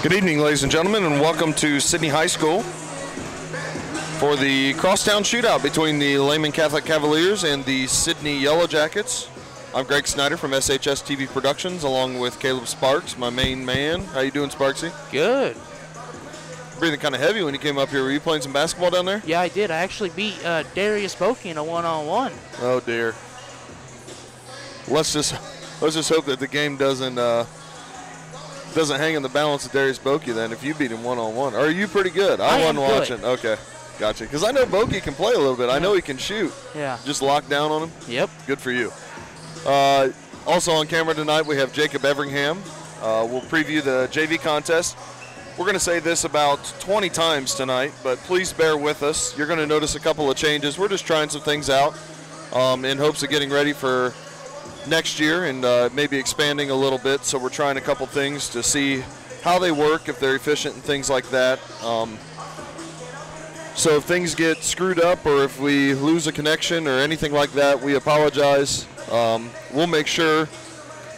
Good evening, ladies and gentlemen, and welcome to Sidney High School for the crosstown shootout between the Lehman Catholic Cavaliers and the Sidney Yellow Jackets. I'm Greg Snyder from SHS TV Productions, along with Caleb Sparks, my main man. How you doing, Sparksy? Good. Breathing kind of heavy when you came up here. Were you playing some basketball down there? Yeah, I did. I actually beat Darius Bokey in a one-on-one. Oh dear. Let's just hope that the game doesn't hang in the balance of Darius Bokey then. If you beat him one-on-one, are you pretty good? I wasn't watching. Okay, gotcha. Because I know Bokey can play a little bit. I know he can shoot. Yeah. Just lock down on him. Yep. Good for you. Also on camera tonight we have Jacob Everingham. We'll preview the JV contest. We're going to say this about 20 times tonight, but please bear with us. You're going to notice a couple of changes. We're just trying some things out in hopes of getting ready for next year and maybe expanding a little bit. So we're trying a couple things to see how they work, if they're efficient and things like that. So if things get screwed up or if we lose a connection or anything like that, we apologize. We'll make sure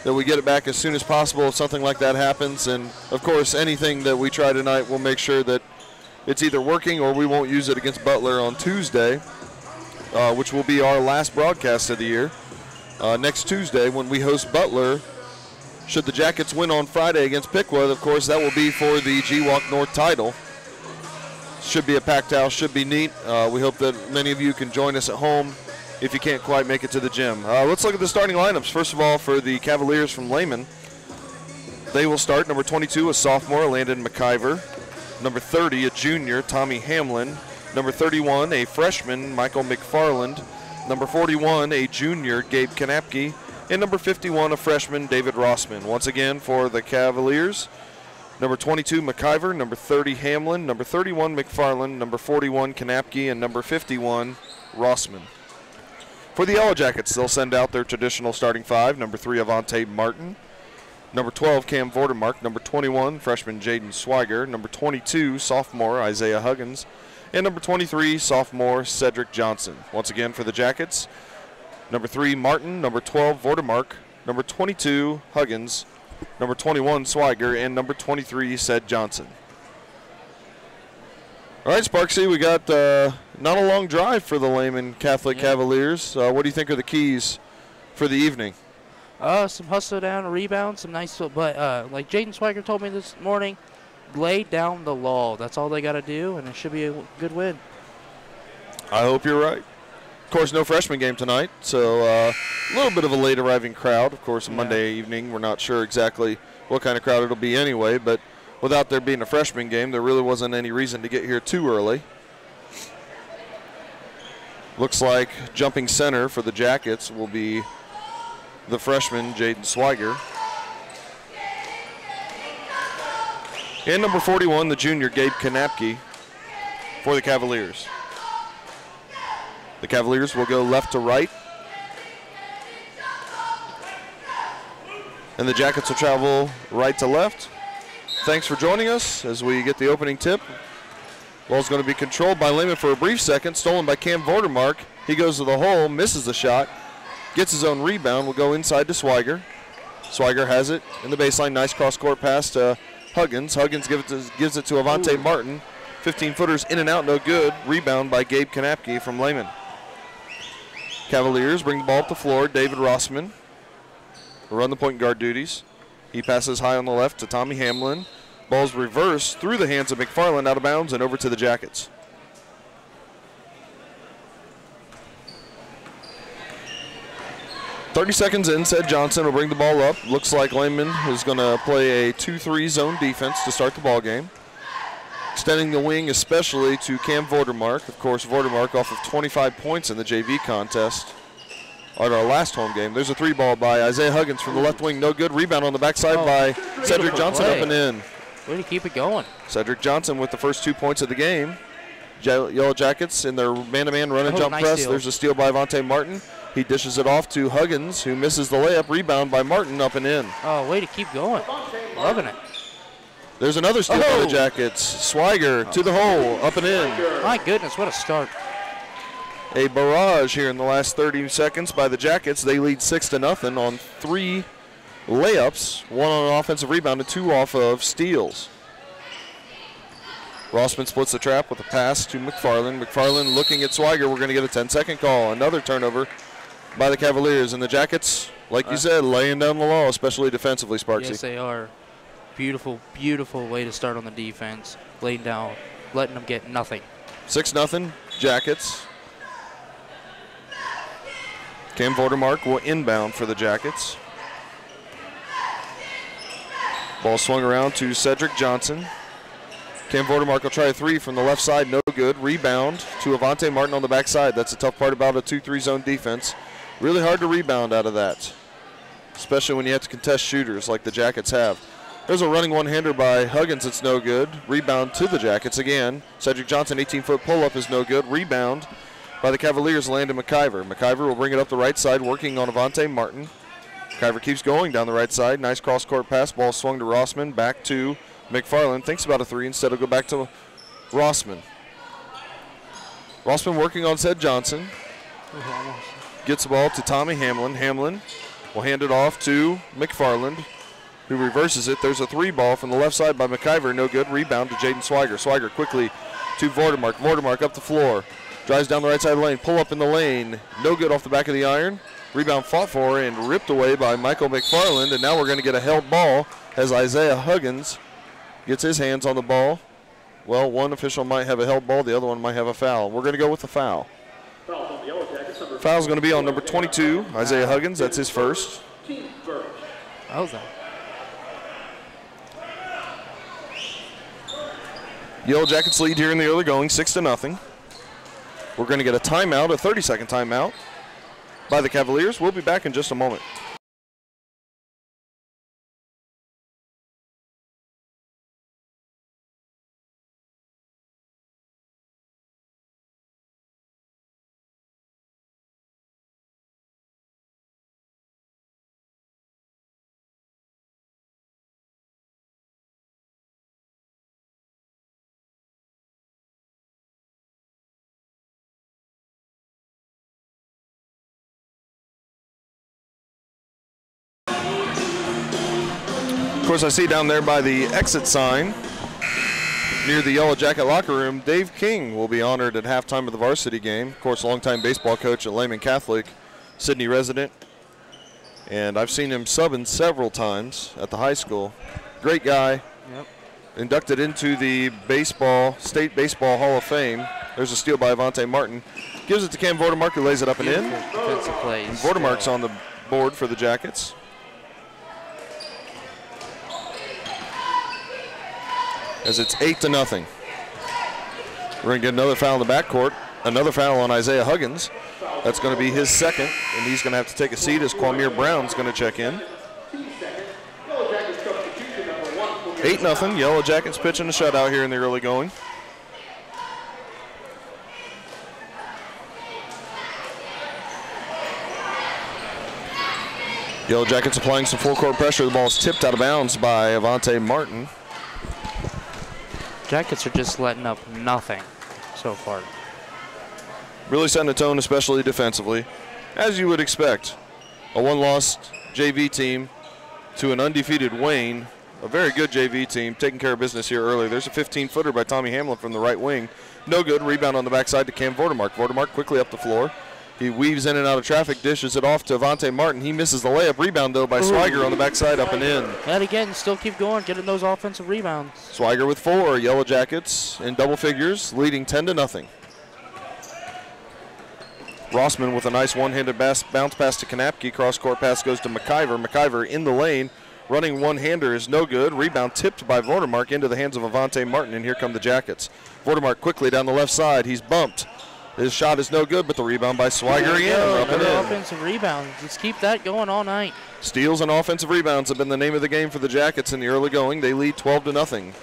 that we get it back as soon as possible if something like that happens. And, of course, anything that we try tonight, we'll make sure that it's either working or we won't use it against Butler on Tuesday, which will be our last broadcast of the year. Next Tuesday when we host Butler, should the Jackets win on Friday against Pickwood, of course, that will be for the GWalk North title. Should be a packed house, should be neat. We hope that many of you can join us at home if you can't quite make it to the gym. Let's look at the starting lineups. First of all, for the Cavaliers from Lehman, they will start number 22, a sophomore, Landon McIver. Number 30, a junior, Tommy Hamlin. Number 31, a freshman, Michael McFarland. Number 41, a junior, Gabe Kanapke. And number 51, a freshman, David Rossman. Once again, for the Cavaliers, number 22, McIver. Number 30, Hamlin. Number 31, McFarland. Number 41, Kanapke. And number 51, Rossman. For the Yellow Jackets, they'll send out their traditional starting five. Number 3, Avante Martin. Number 12, Cam Vordermark. Number 21, freshman Jaden Swiger. Number 22, sophomore Isaiah Huggins. And number 23, sophomore Cedric Johnson. Once again for the Jackets, number 3, Martin. Number 12, Vordermark. Number 22, Huggins. Number 21, Swiger. And number 23, Ced Johnson. All right, Sparksy, we got not a long drive for the Lehman Catholic Cavaliers. What do you think are the keys for the evening? Some hustle down, a rebound, some nice, but like Jaden Swiger told me this morning, lay down the law. That's all they got to do, and it should be a good win. I hope you're right. Of course, no freshman game tonight, so a little bit of a late arriving crowd. Of course, Monday evening, we're not sure exactly what kind of crowd it'll be anyway, but without there being a freshman game, there really wasn't any reason to get here too early. Looks like jumping center for the Jackets will be the freshman, Jaden Swiger. And number 41, the junior, Gabe Kanapke, for the Cavaliers. The Cavaliers will go left to right. And the Jackets will travel right to left. Thanks for joining us as we get the opening tip. Ball's going to be controlled by Lehman for a brief second, stolen by Cam Vordermark. He goes to the hole, misses the shot, gets his own rebound, will go inside to Swiger. Swiger has it in the baseline, nice cross-court pass to Huggins. Huggins gives it to Avante Martin. 15-footers in and out, no good. Rebound by Gabe Kanapke from Lehman. Cavaliers bring the ball up the floor. David Rossman will run the point guard duties. He passes high on the left to Tommy Hamlin. Ball's reversed through the hands of McFarland, out of bounds, and over to the Jackets. .30 seconds in, Ced Johnson will bring the ball up. Looks like Lehman is going to play a 2-3 zone defense to start the ball game. Extending the wing especially to Cam Vordermark. Of course, Vordermark off of 25 points in the JV contest at our last home game. There's a three ball by Isaiah Huggins from the left wing. No good. Rebound on the backside by Cedric Johnson up and in. Way to keep it going. Cedric Johnson with the first 2 points of the game. Yellow Jackets in their man-to-man run and jump nice press. steal. There's a steal by Avante Martin. He dishes it off to Huggins, who misses the layup. Rebound by Martin, up and in. Oh, way to keep going. Loving it. There's another steal by the Jackets. Swiger to the hole, up and in. My goodness, what a start. A barrage here in the last 30 seconds by the Jackets. They lead 6-0 on 3 layups, 1 on an offensive rebound and 2 off of steals. Rossman splits the trap with a pass to McFarland. McFarland looking at Swiger. We're going to get a 10-second call. Another turnover by the Cavaliers. And the Jackets, like you said, laying down the law, especially defensively, Sparksy. Yes, they are. Beautiful, beautiful way to start on the defense. Laying down, letting them get nothing. 6-0 Jackets. Cam Vordermark will inbound for the Jackets. Ball swung around to Cedric Johnson. Cam Vordermark will try a three from the left side, no good. Rebound to Avante Martin on the backside. That's the tough part about a 2-3 zone defense. Really hard to rebound out of that, especially when you have to contest shooters like the Jackets have. There's a running one-hander by Huggins that's no good. Rebound to the Jackets again. Cedric Johnson, 18-foot pull-up is no good. Rebound by the Cavaliers, Landon McIver. McIver will bring it up the right side, working on Avante Martin. McIver keeps going down the right side. Nice cross-court pass. Ball swung to Rossman. Back to McFarland. Thinks about a three. Instead, will go back to Rossman. Rossman working on Ced Johnson. Gets the ball to Tommy Hamlin. Hamlin will hand it off to McFarland, who reverses it. There's a three ball from the left side by McIver. No good. Rebound to Jaden Swiger. Swiger quickly to Vordermark. Vordermark up the floor. Drives down the right side of the lane. Pull up in the lane. No good off the back of the iron. Rebound fought for and ripped away by Michael McFarland. And now we're going to get a held ball as Isaiah Huggins gets his hands on the ball. Well, one official might have a held ball. The other one might have a foul. We're going to go with the foul. Foul's going to be on number 22, Isaiah Huggins. That's his first. Okay. Yellow Jackets lead here in the early going, 6-0. We're going to get a timeout, a 30-second timeout by the Cavaliers. We'll be back in just a moment. Of course, I see down there by the exit sign near the Yellow Jacket locker room, Dave King will be honored at halftime of the varsity game. Of course, longtime baseball coach at Lehman Catholic, Sidney resident. And I've seen him subbing several times at the high school. Great guy. Yep. Inducted into the State Baseball Hall of Fame. There's a steal by Avante Martin. Gives it to Cam Vordermark, who lays it up and in. Defensive plays. And Vordermark's on the board for the Jackets. As it's 8-0. We're going to get another foul in the backcourt. Another foul on Isaiah Huggins. That's going to be his second, and he's going to have to take a seat as Kwamir Brown's going to check in. 8-0. Yellow Jackets pitching a shutout here in the early going. Yellow Jackets applying some full-court pressure. The ball is tipped out of bounds by Avante Martin. Jackets are just letting up nothing so far. Really setting the tone, especially defensively. As you would expect, a one-loss JV team to an undefeated Wayne, a very good JV team, taking care of business here early. There's a 15-footer by Tommy Hamlin from the right wing. No good. Rebound on the backside to Cam Vordermark. Vordermark quickly up the floor. He weaves in and out of traffic, dishes it off to Avante Martin. He misses the layup. Rebound, though, by Swiger on the backside, up and in. And again, still keep going, getting those offensive rebounds. Swiger with 4. Yellow Jackets in double figures, leading 10-0. Rossman with a nice one-handed bounce pass to Kanapke. Cross-court pass goes to McIver. McIver in the lane. Running one-hander is no good. Rebound tipped by Vordermark into the hands of Avante Martin, and here come the Jackets. Vordermark quickly down the left side. He's bumped. His shot is no good, but the rebound by Swiger again. Another offensive rebound. Just keep that going all night. Steals and offensive rebounds have been the name of the game for the Jackets in the early going. They lead 12-0.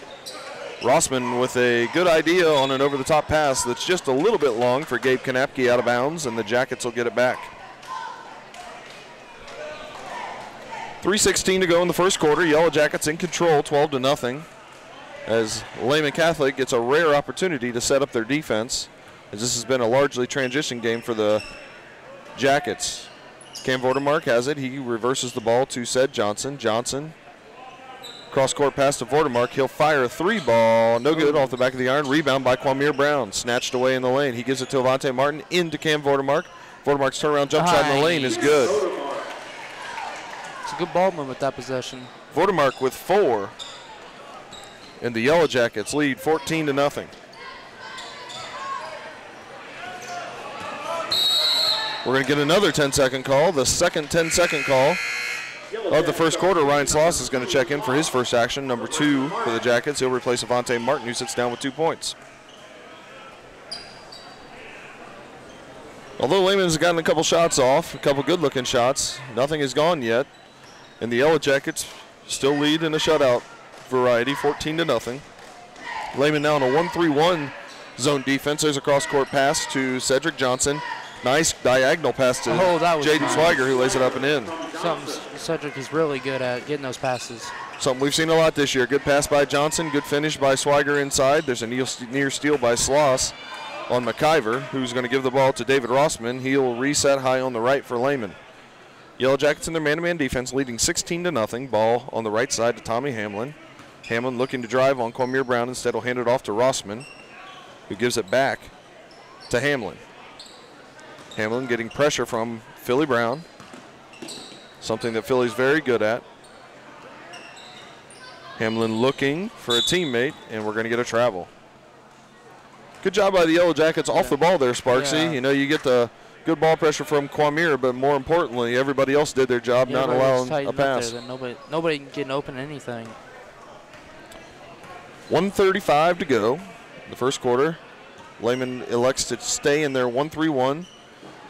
Rossman with a good idea on an over-the-top pass that's just a little bit long for Gabe Kanapke out of bounds, and the Jackets will get it back. 3:16 to go in the first quarter. Yellow Jackets in control, 12-0, as Lehman Catholic gets a rare opportunity to set up their defense, as this has been a largely transition game for the Jackets. Cam Vordermark has it. He reverses the ball to Ced Johnson. Johnson Cross-court pass to Vordermark. He'll fire a three ball. No good off the back of the iron. Rebound by Kwamir Brown. Snatched away in the lane. He gives it to Avante Martin into Cam Vordermark. Vordermark's turnaround jump shot in the lane is good. It's a good ball movement, that possession. Vordermark with 4. And the Yellow Jackets lead 14-0. We're going to get another 10-second call. The second 10-second call of the first quarter. Ryan Sloss is going to check in for his first action, number 2 for the Jackets. He'll replace Avante Martin, who sits down with 2 points. Although Lehman has gotten a couple shots off, a couple good-looking shots, nothing has gone yet. And the Yellow Jackets still lead in a shutout variety, 14-0. Lehman now in a 1-3-1 zone defense. There's a cross-court pass to Cedric Johnson. Nice diagonal pass to Jaden Swiger, who lays it up and in. Something Cedric is really good at, getting those passes. Something we've seen a lot this year. Good pass by Johnson, good finish by Swiger inside. There's a near steal by Sloss on McIver, who's going to give the ball to David Rossman. He'll reset high on the right for Lehman. Yellow Jackets in their man-to-man defense, leading 16-0. Ball on the right side to Tommy Hamlin. Hamlin looking to drive on Kwamir Brown. Instead, will hand it off to Rossman, who gives it back to Hamlin. Hamlin getting pressure from Philly Brown, something that Philly's very good at. Hamlin looking for a teammate, and we're going to get a travel. Good job by the Yellow Jackets off the ball there, Sparksy. Yeah. You know, you get the good ball pressure from Kwamir, but more importantly, everybody else did their job, not allowing a pass. Nobody getting open anything. 1:35 to go in the first quarter. Lehman elects to stay in their 1-3-1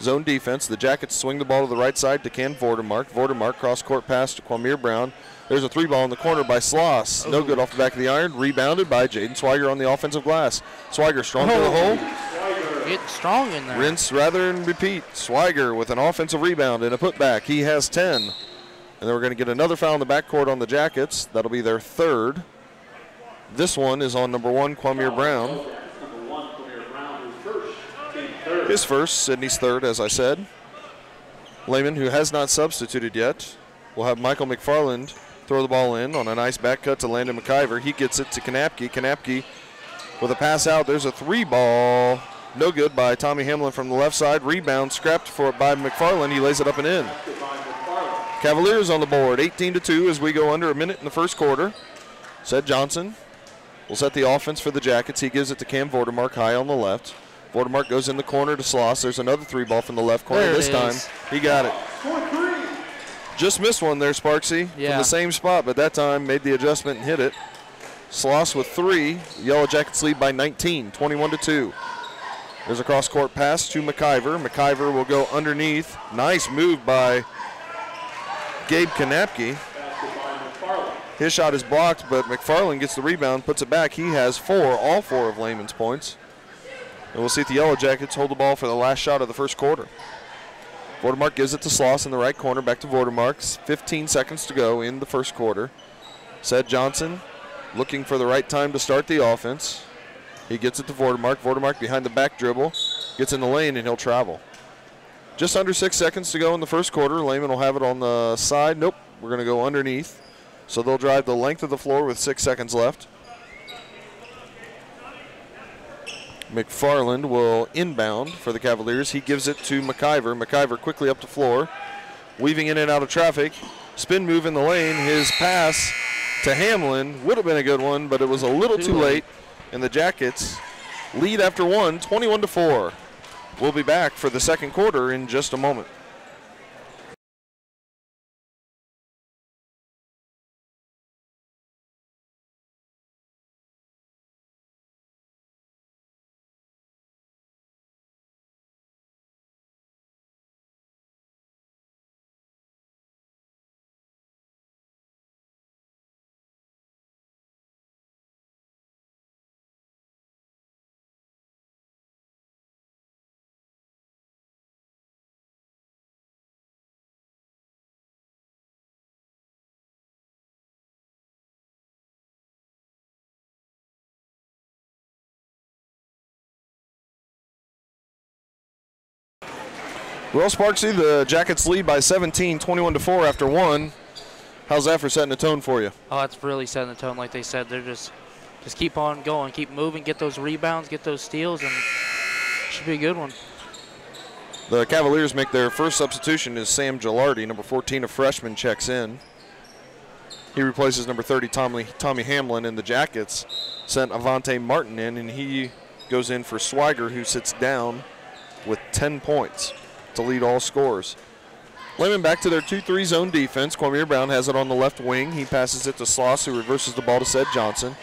zone defense. The Jackets swing the ball to the right side to Cam Vordermark. Vordermark cross-court pass to Kwamir Brown. There's a three ball in the corner by Sloss. No good off the back of the iron. Rebounded by Jaden Swiger on the offensive glass. Swiger strong to the hole. Getting strong in there. Rinse rather than repeat. Swiger with an offensive rebound and a putback. He has 10. And then we're going to get another foul in the backcourt on the Jackets. That'll be their 3rd. This one is on number 1, Kwamir Brown. His first, Sidney's 3rd, as I said. Lehman, who has not substituted yet, will have Michael McFarland throw the ball in on a nice back cut to Landon McIver. He gets it to Kanapke. Kanapke with a pass out. There's a 3-ball. No good by Tommy Hamlin from the left side. Rebound scrapped for by McFarland. He lays it up and in. Cavaliers on the board, 18-2 as we go under a minute in the first quarter. Seth Johnson will set the offense for the Jackets. He gives it to Cam Vordermark high on the left. Vordermark goes in the corner to Sloss. There's another 3-ball from the left corner. This time he got it. Just missed one there, Sparksy, from the same spot, but that time made the adjustment and hit it. Sloss with 3. Yellow Jackets lead by 19, 21-2. There's a cross-court pass to McIver. McIver will go underneath. Nice move by Gabe Kanapke. His shot is blocked, but McFarland gets the rebound, puts it back. He has 4, all 4 of Lehman's points. And we'll see if the Yellow Jackets hold the ball for the last shot of the first quarter. Vordermark gives it to Sloss in the right corner, back to Vordermark. 15 seconds to go in the first quarter. Seth Johnson looking for the right time to start the offense. He gets it to Vordermark. Vordermark behind the back dribble. Gets in the lane, and he'll travel. Just under 6 seconds to go in the first quarter. Lehman will have it on the side. Nope, we're going to go underneath. So they'll drive the length of the floor with 6 seconds left. McFarland will inbound for the Cavaliers. He gives it to McIver. McIver quickly up the floor, weaving in and out of traffic. Spin move in the lane. His pass to Hamlin would have been a good one, but it was a little too late. And the Jackets lead after 1, 21-4. We'll be back for the second quarter in just a moment. Well, Sparksy, the Jackets lead by 17, 21-4 after 1. How's that for setting the tone for you? Oh, it's really setting the tone. Like they said, they're just keep on going, keep moving, get those rebounds, get those steals, and it should be a good one. The Cavaliers make their first substitution as Sam Gilardi, number 14, a freshman, checks in. He replaces number 30, Tommy Hamlin, and the Jackets sent Avante Martin in, and he goes in for Swiger, who sits down with 10 points to lead all scores. Lehman back to their 2-3 zone defense. Kwame Brown has it on the left wing. He passes it to Sloss, who reverses the ball to Sed Johnson.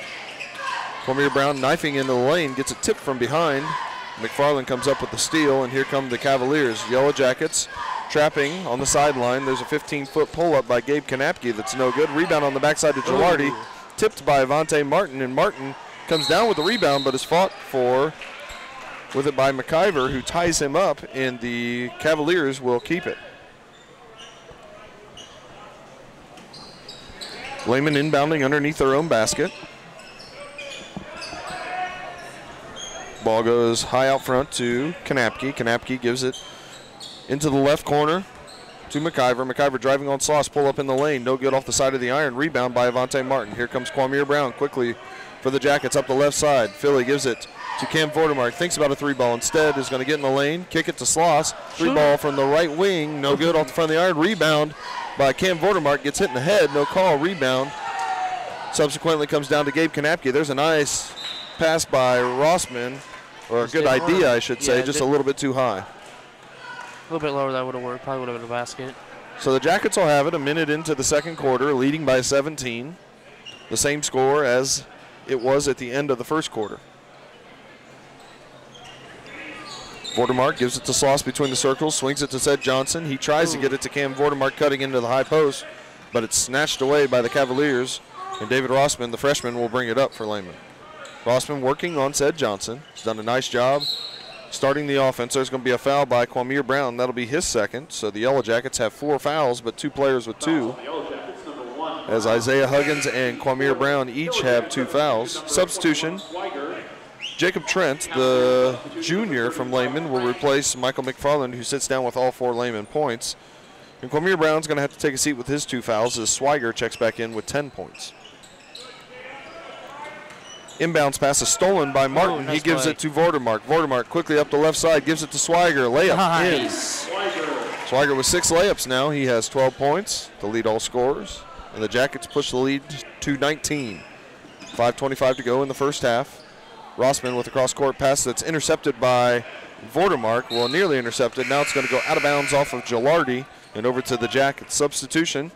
Kwame Brown knifing into the lane, gets it tipped from behind. McFarland comes up with the steal, and here come the Cavaliers. Yellow Jackets trapping on the sideline. There's a 15-foot pull-up by Gabe Kanapke that's no good. Rebound on the backside to Gilardi, tipped by Avante Martin, and Martin comes down with the rebound but is fought for with it by McIver, who ties him up, and the Cavaliers will keep it. Lehman inbounding underneath their own basket. Ball goes high out front to Kanapke. Kanapke gives it into the left corner to McIver. McIver driving on Sloss, pull up in the lane. No good off the side of the iron. Rebound by Avante Martin. Here comes Kwame Brown quickly for the Jackets up the left side. Philly gives it to Cam Vordermark. Thinks about a three ball. Instead is going to get in the lane, kick it to Sloss. Three ball from the right wing. No good off the front of the iron. Rebound by Cam Vordermark. Gets hit in the head. No call. Rebound. Subsequently comes down to Gabe Kanapke. There's a nice pass by Rossman. Or a good idea, I should say, just a little bit too high. A little bit lower, that would have worked. Probably would have been a basket. So the Jackets will have it a minute into the second quarter, leading by 17. The same score as it was at the end of the first quarter. Vordermark gives it to Sloss between the circles, swings it to Sed Johnson. He tries to get it to Cam Vordermark, cutting into the high post, but it's snatched away by the Cavaliers, and David Rossman, the freshman, will bring it up for Lehman. Rossman working on Sed Johnson. He's done a nice job starting the offense. There's going to be a foul by Kwame Brown. That'll be his second. So the Yellow Jackets have 4 fouls, but 2 players with 2. As Isaiah Huggins and Kwame Brown each have 2 fouls. Substitution. Jacob Trent, the junior from Lehman, will replace Michael McFarland, who sits down with all 4 Lehman points. And Kwame Brown's going to have to take a seat with his 2 fouls as Swiger checks back in with 10 points. Inbounds pass is stolen by Martin. Nice he gives it to Vordermark. Vordermark quickly up the left side, gives it to Swiger. Layup in. Swiger with 6 layups now. He has 12 points to lead all scorers. And the Jackets push the lead to 19. 5:25 to go in the first half. Rossman with a cross-court pass that's intercepted by Vordermark. Well, nearly intercepted. Now it's going to go out of bounds off of Gilardi and over to the Jackets. Substitution.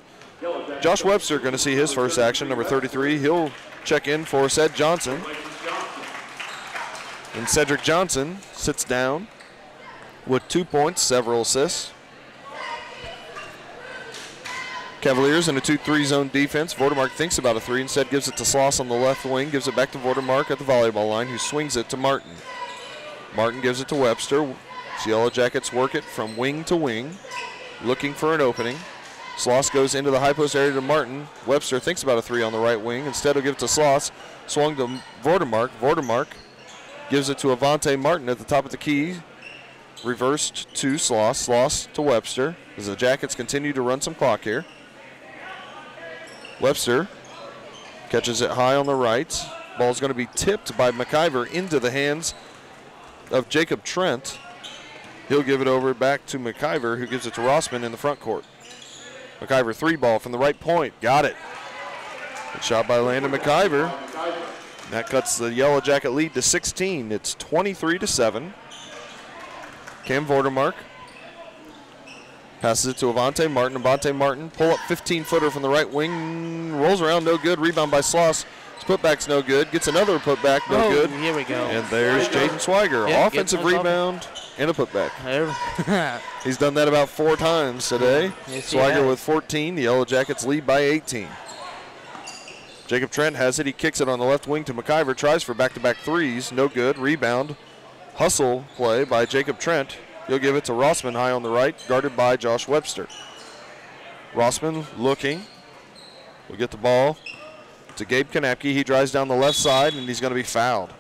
Josh Webster going to see his first action, number 33. He'll check in for Sed Johnson. And Cedric Johnson sits down with 2 points, several assists. Cavaliers in a 2-3 zone defense. Vordermark thinks about a 3, instead gives it to Sloss on the left wing, gives it back to Vordermark at the volleyball line, who swings it to Martin. Martin gives it to Webster. The Yellow Jackets work it from wing to wing, looking for an opening. Sloss goes into the high post area to Martin. Webster thinks about a 3 on the right wing. Instead, he'll give it to Sloss. Swung to Vordermark. Vordermark gives it to Avante Martin at the top of the key. Reversed to Sloss. Sloss to Webster as the Jackets continue to run some clock here. Webster catches it high on the right. Ball's going to be tipped by McIver into the hands of Jacob Trent. He'll give it over back to McIver, who gives it to Rossman in the front court. McIver 3 ball from the right point. Got it. Good shot by Landon McIver. That cuts the Yellow Jacket lead to 16. It's 23-7. Cam Vordermark passes it to Avante Martin. Avante Martin, pull up 15-footer from the right wing. Rolls around, no good. Rebound by Sloss. His putback's no good. Gets another putback, no good. Here we go. And there's Jaden Swiger. Offensive rebound and a putback. He's done that about 4 times today. Swiger with 14. The Yellow Jackets lead by 18. Jacob Trent has it. He kicks it on the left wing to McIver. Tries for back-to-back 3s. No good. Rebound. Hustle play by Jacob Trent. He'll give it to Rossman high on the right, guarded by Josh Webster. Rossman looking. We'll get the ball to Gabe Kanapke. He drives down the left side, and he's going to be fouled.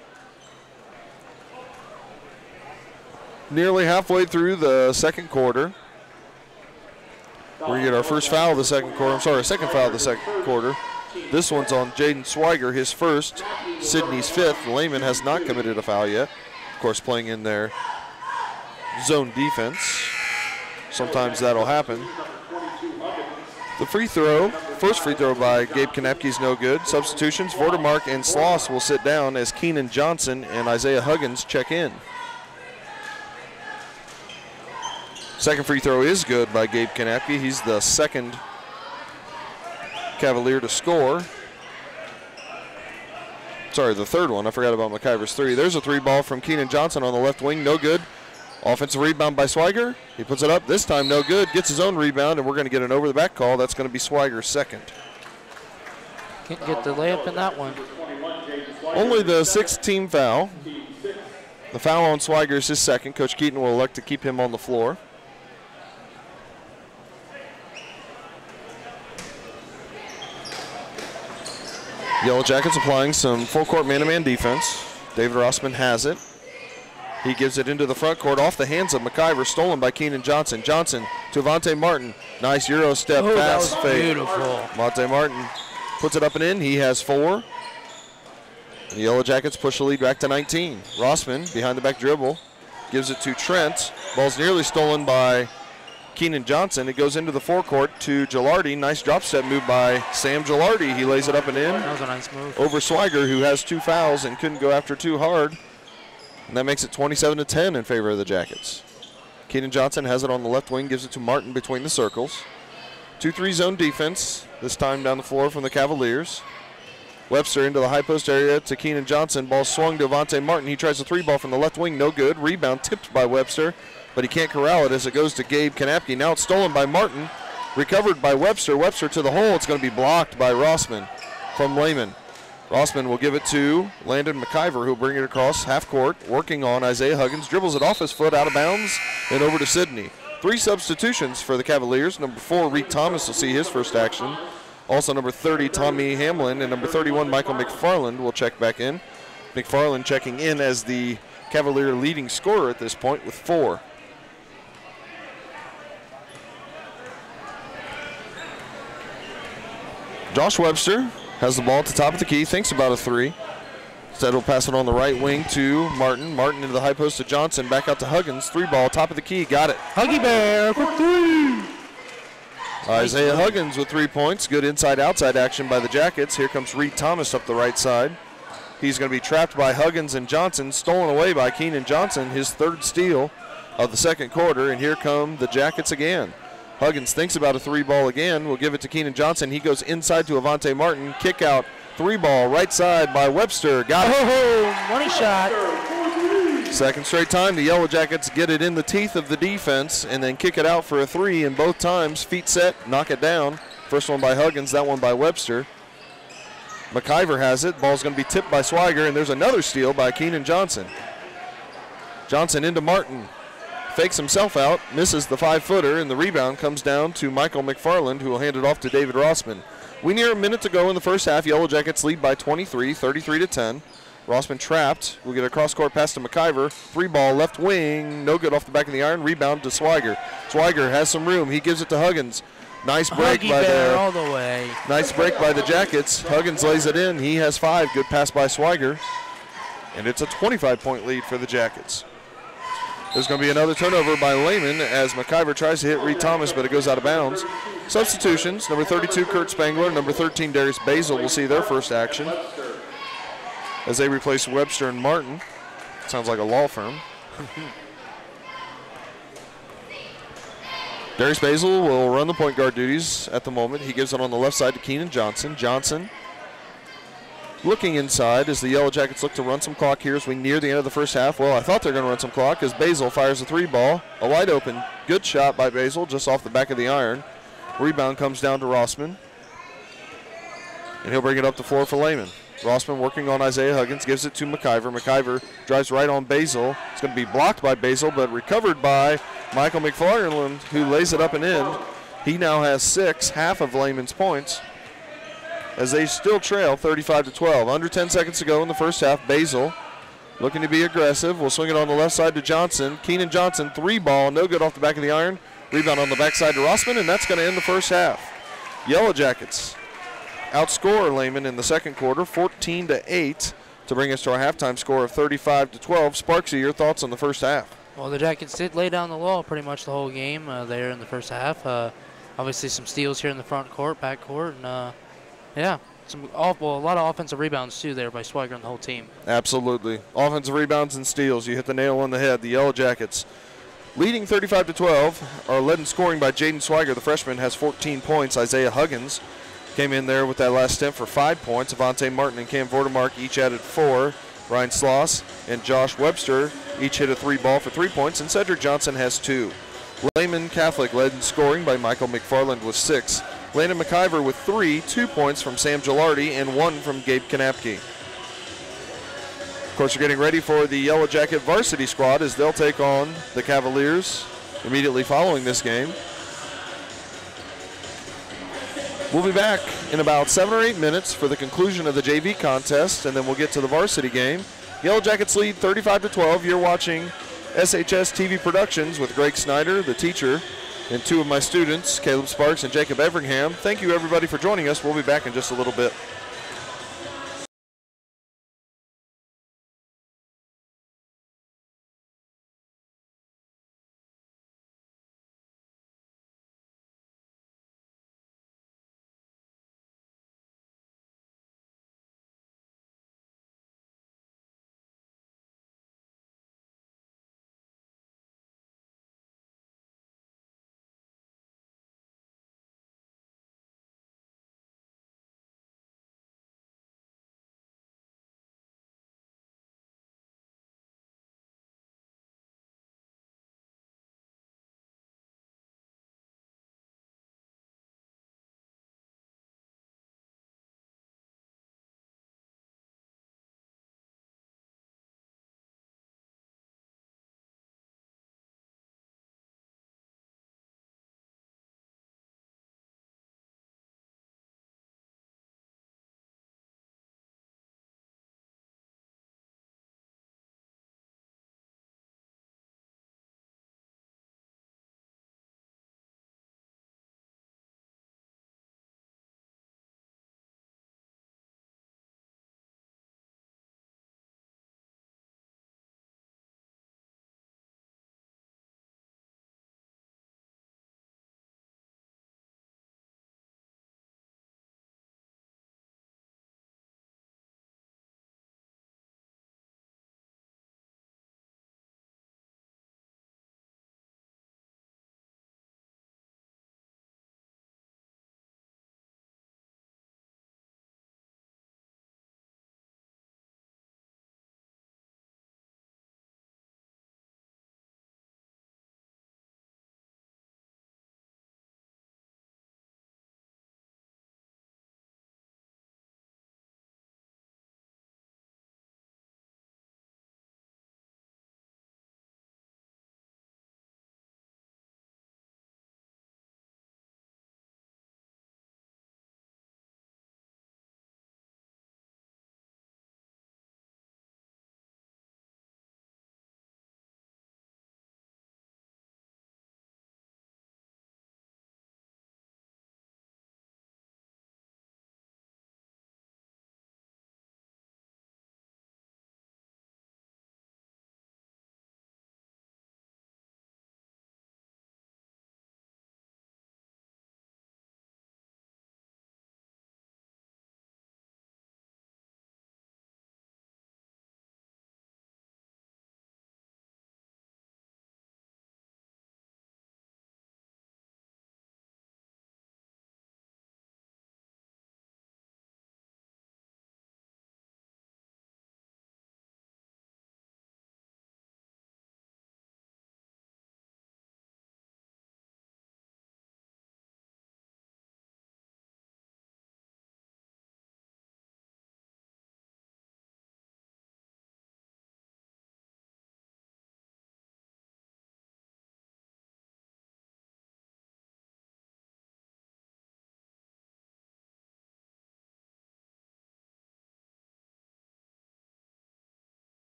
Nearly halfway through the second quarter. We're going to get our first foul of the second quarter. I'm sorry, second foul of the second quarter. This one's on Jaden Swiger, his first, Sidney's fifth. Lehman has not committed a foul yet. Of course, playing in their zone defense. Sometimes that'll happen. The free throw, first free throw by Gabe Kanapke is no good. Substitutions, Vordermark and Sloss will sit down as Keenan Johnson and Isaiah Huggins check in. Second free throw is good by Gabe Kanapke. He's the second Cavalier to score. Sorry, the third one. I forgot about McIver's three. There's a three ball from Keenan Johnson on the left wing, no good. Offensive rebound by Swiger. He puts it up, this time no good. Gets his own rebound, and we're going to get an over-the-back call. That's going to be Swiger's second. Can't get the layup in that one. Only the sixth team foul. The foul on Swiger is his second. Coach Keaton will elect to keep him on the floor. Yellow Jackets applying some full-court man-to-man defense. David Rossman has it. He gives it into the front court off the hands of McIver, stolen by Keenan Johnson. Johnson to Avante Martin. Nice Euro step pass fake. Beautiful. Avante Martin puts it up and in. He has four. The Yellow Jackets push the lead back to 19. Rossman behind the back dribble. Gives it to Trent. Ball's nearly stolen by Keenan Johnson. It goes into the forecourt to Gilardi. Nice drop step move by Sam Gilardi. He lays it up and in. That was a nice move. Over Swiger, who has two fouls and couldn't go after too hard. And that makes it 27-10 in favor of the Jackets. Keenan Johnson has it on the left wing, gives it to Martin between the circles. 2-3 zone defense, this time down the floor from the Cavaliers. Webster into the high post area to Keenan Johnson. Ball swung to Avante Martin. He tries a three ball from the left wing, no good. Rebound tipped by Webster, but he can't corral it as it goes to Gabe Kanapke. Now it's stolen by Martin, recovered by Webster. Webster to the hole. It's going to be blocked by Rossman from Lehman. Rossman will give it to Landon McIver, who will bring it across half court, working on Isaiah Huggins, dribbles it off his foot, out of bounds, and over to Sidney. Three substitutions for the Cavaliers. Number 4, Reed Thomas will see his first action. Also number 30, Tommy Hamlin, and number 31, Michael McFarland will check back in. McFarland checking in as the Cavalier leading scorer at this point with 4. Josh Webster has the ball at the top of the key, thinks about a three. Instead, he'll pass it on the right wing to Martin. Martin into the high post to Johnson. Back out to Huggins. Three ball, top of the key. Got it. Huggy Bear for three. Isaiah Huggins with 3 points. Good inside-outside action by the Jackets. Here comes Reed Thomas up the right side. He's going to be trapped by Huggins and Johnson. Stolen away by Keenan Johnson, his third steal of the second quarter. And here come the Jackets again. Huggins thinks about a three ball again. We'll give it to Keenan Johnson. He goes inside to Avante Martin. Kick out, three ball, right side by Webster. Got it. Oh, money shot. Second straight time the Yellow Jackets get it in the teeth of the defense and then kick it out for a three. And both times, feet set, knock it down. First one by Huggins, that one by Webster. McIver has it. Ball's going to be tipped by Swiger, and there's another steal by Keenan Johnson. Johnson into Martin. Fakes himself out, misses the 5-footer, and the rebound comes down to Michael McFarland, who will hand it off to David Rossman. We near a minute to go in the first half. Yellow Jackets lead by 23, 33-10. Rossman trapped. We'll get a cross-court pass to McIver. Three ball, left wing, no good off the back of the iron. Rebound to Swiger. Swiger has some room. He gives it to Huggins. Nice break by the all the way. Nice break by the Jackets. Huggins lays it in. He has 5. Good pass by Swiger. And it's a 25-point lead for the Jackets. There's going to be another turnover by Lehman as McIver tries to hit Reed Thomas, but it goes out of bounds. Substitutions, number 32, Kurt Spangler, number 13, Darius Basil will see their first action as they replace Webster and Martin. Sounds like a law firm. Darius Basil will run the point guard duties at the moment. He gives it on the left side to Keenan Johnson. Johnson looking inside as the Yellow Jackets look to run some clock here as we near the end of the first half. Well, I thought they were going to run some clock as Basil fires a three ball. A wide open, good shot by Basil just off the back of the iron. Rebound comes down to Rossman. And he'll bring it up the floor for Lehman. Rossman working on Isaiah Huggins, gives it to McIver. McIver drives right on Basil. It's going to be blocked by Basil, but recovered by Michael McFarland, who lays it up and in. He now has 6, half of Lehman's points, as they still trail 35-12. Under 10 seconds to go in the first half. Basil looking to be aggressive. We'll swing it on the left side to Johnson. Keenan Johnson, three ball, no good off the back of the iron. Rebound on the backside to Rossman, and that's going to end the first half. Yellow Jackets outscore Lehman in the second quarter, 14-8, to bring us to a halftime score of 35-12. Sparksy, your thoughts on the first half? Well, the Jackets did lay down the law pretty much the whole game there in the first half. Obviously, some steals here in the front court, back court, and yeah, a lot of offensive rebounds too there by Swigert and the whole team. Absolutely, offensive rebounds and steals. You hit the nail on the head. The Yellow Jackets leading 35-12 are led in scoring by Jaden Swigert. The freshman has 14 points. Isaiah Huggins came in there with that last stint for 5 points. Avante Martin and Cam Vordermark each added 4. Ryan Sloss and Josh Webster each hit a 3-ball for 3 points, and Cedric Johnson has 2. Lehman Catholic led in scoring by Michael McFarland with 6. Landon McIver with 3, 2 points from Sam Gilardi, and 1 from Gabe Kanapke. Of course, we're getting ready for the Yellow Jacket varsity squad as they'll take on the Cavaliers immediately following this game. We'll be back in about 7 or 8 minutes for the conclusion of the JV contest, and then we'll get to the varsity game. Yellow Jackets lead 35-12. You're watching SHS TV Productions with Greg Snyder, the teacher, and 2 of my students, Caleb Sparks and Jacob Everingham. Thank you, everybody, for joining us. We'll be back in just a little bit.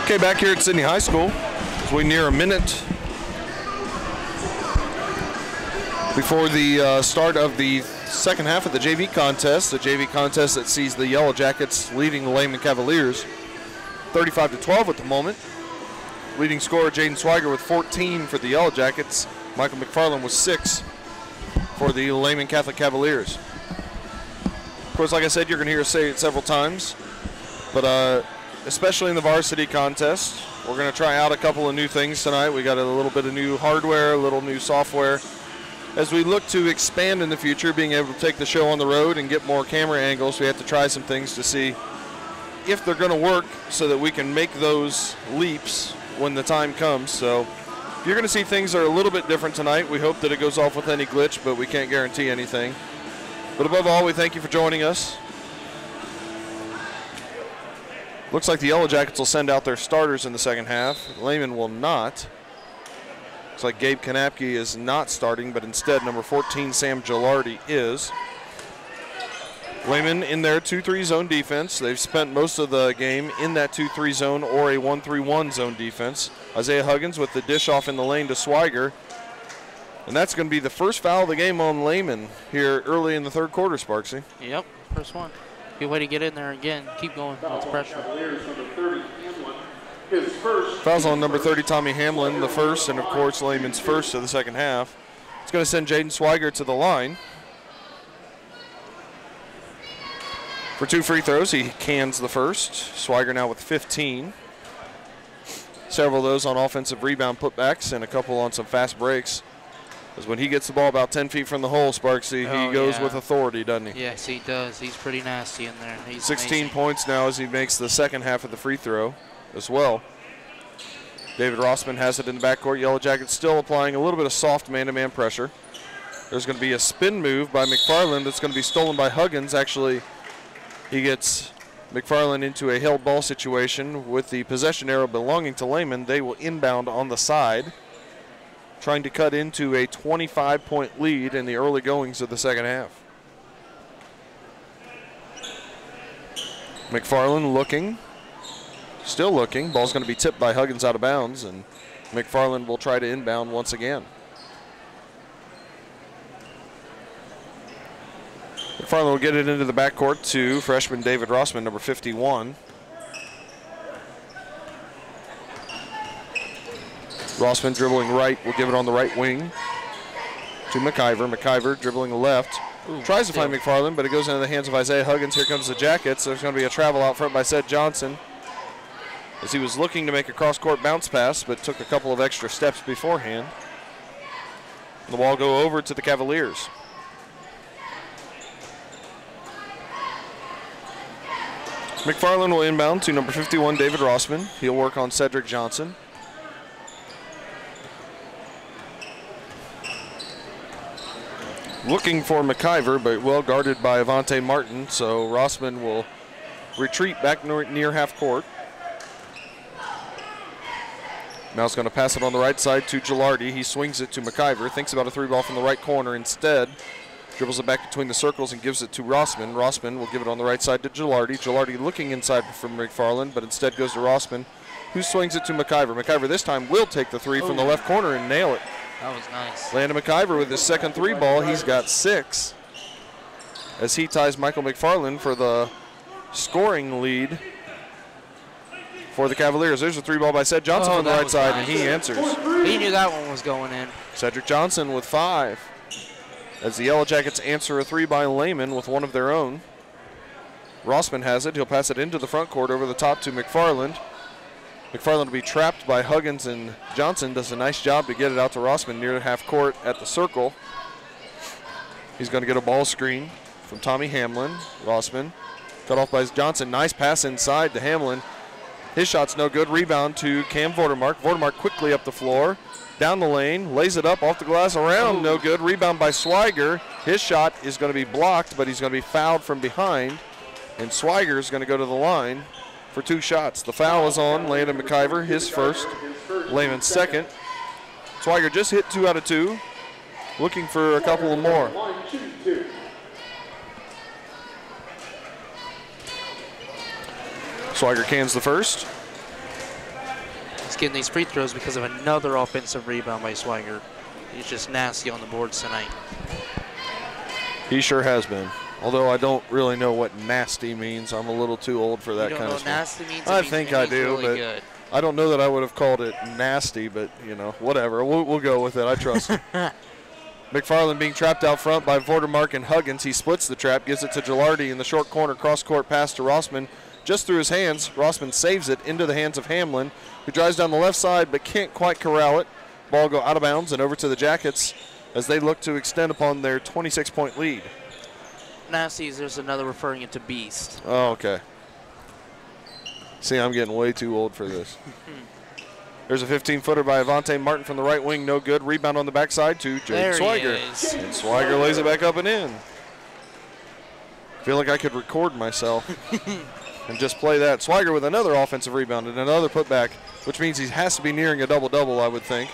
Okay, back here at Sidney High School, as we near a minute before the start of the second half of the JV contest, the JV contest that sees the Yellow Jackets leading the Lehman Cavaliers 35-12 at the moment. Leading scorer Jaden Swiger with 14 for the Yellow Jackets. Michael McFarland with 6 for the Lehman Catholic Cavaliers. Of course, like I said, you're going to hear us say it several times, but especially in the varsity contest, we're going to try out a couple of new things tonight. We got a little bit of new hardware, a little new software. As we look to expand in the future, being able to take the show on the road and get more camera angles, we have to try some things to see if they're going to work so that we can make those leaps when the time comes. So you're going to see things that are a little bit different tonight. We hope that it goes off with any glitch, but we can't guarantee anything. But above all, we thank you for joining us. Looks like the Yellow Jackets will send out their starters in the second half. Lehman will not. Looks like Gabe Kanapke is not starting, but instead number 14, Sam Gilardi, is. Lehman in their 2-3 zone defense. They've spent most of the game in that 2-3 zone or a 1-3-1 zone defense. Isaiah Huggins with the dish off in the lane to Swiger. And that's going to be the first foul of the game on Lehman here early in the third quarter, Sparksy. Yep, first one. Good way to get in there again. Keep going with the pressure. Fouls on number 30, Tommy Hamlin, the first, and of course Lehman's first of the second half. It's going to send Jaden Swiger to the line. For 2 free throws, he cans the first. Swiger now with 15. Several of those on offensive rebound putbacks and a couple on some fast breaks. Because when he gets the ball about 10 feet from the hole, Sparksy, he goes with authority, doesn't he? Yes, he does. He's pretty nasty in there. He's 16 amazing. points now as he makes the second half of the free throw as well. David Rossman has it in the backcourt. Yellow Jackets still applying a little bit of soft man-to-man pressure. There's going to be a spin move by McFarland that's going to be stolen by Huggins. Actually, he gets McFarland into a held ball situation with the possession arrow belonging to Lehman. They will inbound on the side, trying to cut into a 25-point lead in the early goings of the second half. McFarland looking, still looking. Ball's going to be tipped by Huggins out of bounds, and McFarland will try to inbound once again. McFarland will get it into the backcourt to freshman David Rossman, number 51. Rossman dribbling right, will give it on the right wing to McIver. McIver dribbling left. Tries to find McFarland, but it goes into the hands of Isaiah Huggins. Here comes the Jackets. There's going to be a travel out front by Seth Johnson as he was looking to make a cross-court bounce pass, but took a couple of extra steps beforehand. The ball go over to the Cavaliers. McFarland will inbound to number 51, David Rossman. He'll work on Cedric Johnson. Looking for McIver, but well guarded by Avante Martin, so Rossman will retreat back near half court. Now he's going to pass it on the right side to Gilardi. He swings it to McIver, thinks about a three ball from the right corner instead. Dribbles it back between the circles and gives it to Rossman. Rossman will give it on the right side to Gilardi. Gilardi looking inside from McFarland, but instead goes to Rossman, who swings it to McIver. McIver this time will take the three from the left corner and nail it. That was nice. Landon McIver with his second three ball. He's got 6 as he ties Michael McFarland for the scoring lead for the Cavaliers. There's a three ball by Seth Johnson on the right side, and he answers. He knew that one was going in. Cedric Johnson with 5. As the Yellow Jackets answer a three by Lehman with one of their own. Rossman has it. He'll pass it into the front court over the top to McFarland. McFarland will be trapped by Huggins, and Johnson does a nice job to get it out to Rossman near half court at the circle. He's going to get a ball screen from Tommy Hamlin. Rossman cut off by Johnson. Nice pass inside to Hamlin. His shot's no good. Rebound to Cam Vordermark. Vordermark quickly up the floor. Down the lane, lays it up off the glass, around, no good. Rebound by Swiger. His shot is going to be blocked, but he's going to be fouled from behind. And Swiger is going to go to the line for 2 shots. The foul is on Landon McIver, his first. Lehman's second. Swiger just hit 2 out of 2. Looking for a couple of more. Swiger cans the first. He's getting these free throws because of another offensive rebound by Swiger. He's just nasty on the boards tonight. He sure has been. Although I don't really know what nasty means. I'm a little too old for that kind of stuff. Nasty means? I think I do, really but good. I don't know that I would have called it nasty, but, you know, whatever. We'll go with it. I trust him. McFarland being trapped out front by Vordermark and Huggins. He splits the trap, gives it to Gilardi in the short corner, cross-court pass to Rossman. Just through his hands, Rossman saves it into the hands of Hamlin, who drives down the left side but can't quite corral it. Ball go out of bounds and over to the Jackets as they look to extend upon their 26-point lead. Nasty's, there's another referring it to Beast. Oh, okay. See, I'm getting way too old for this. There's a 15-footer by Avante Martin from the right wing, no good. Rebound on the backside to Jaden Swiger. And Swiger lays it back up and in. Feel like I could record myself and just play that. Swiger with another offensive rebound and another putback, which means he has to be nearing a double-double, I would think.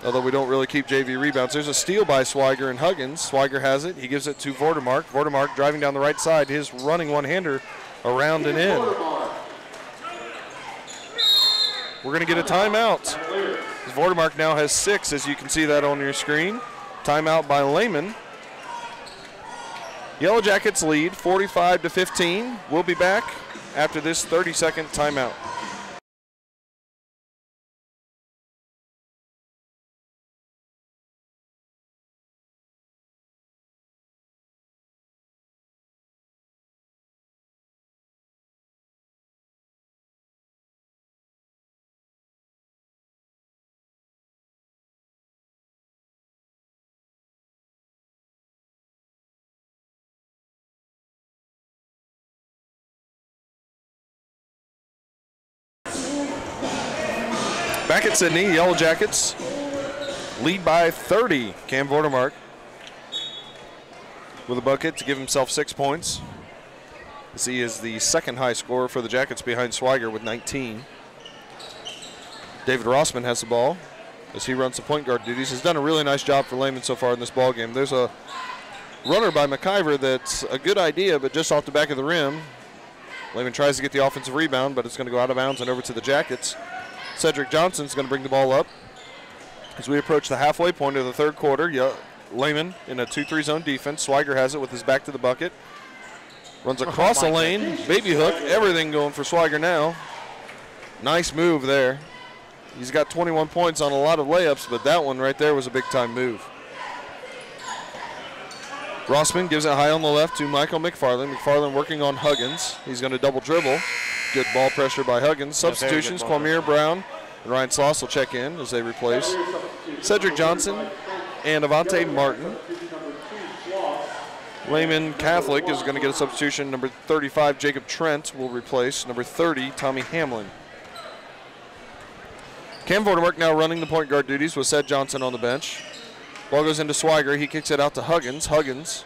Although we don't really keep JV rebounds. There's a steal by Swiger and Huggins. Swiger has it. He gives it to Vordermark. Vordermark driving down the right side. His running one-hander around and in. We're going to get a timeout. Vordermark now has 6, as you can see that on your screen. Timeout by Lehman. Yellow Jackets lead 45-15. We'll be back after this 30-second timeout. Back at Sidney, Yellow Jackets lead by 30. Cam Vordermark with a bucket to give himself 6 points, as he is the second high scorer for the Jackets behind Swiger with 19. David Rossman has the ball as he runs the point guard duties. Has done a really nice job for Lehman so far in this ball game. There's a runner by McIver that's a good idea, but just off the back of the rim. Lehman tries to get the offensive rebound, but it's going to go out of bounds and over to the Jackets. Cedric Johnson's going to bring the ball up as we approach the halfway point of the third quarter. Lehman in a 2-3 zone defense. Swiger has it with his back to the bucket. Runs across the lane, baby hook, everything going for Swiger now. Nice move there. He's got 21 points on a lot of layups, but that one right there was a big-time move. Rossman gives it high on the left to Michael McFarland. McFarland working on Huggins. He's going to double dribble. Good ball pressure by Huggins. Substitutions, Kwamir Brown and Ryan Sloss will check in as they replace Cedric Johnson and Avante Martin. Lehman Catholic is going to get a substitution. Number 35, Jacob Trent, will replace number 30, Tommy Hamlin. Cam Vordermark now running the point guard duties with Ced Johnson on the bench. Ball goes into Swiger. He kicks it out to Huggins. Huggins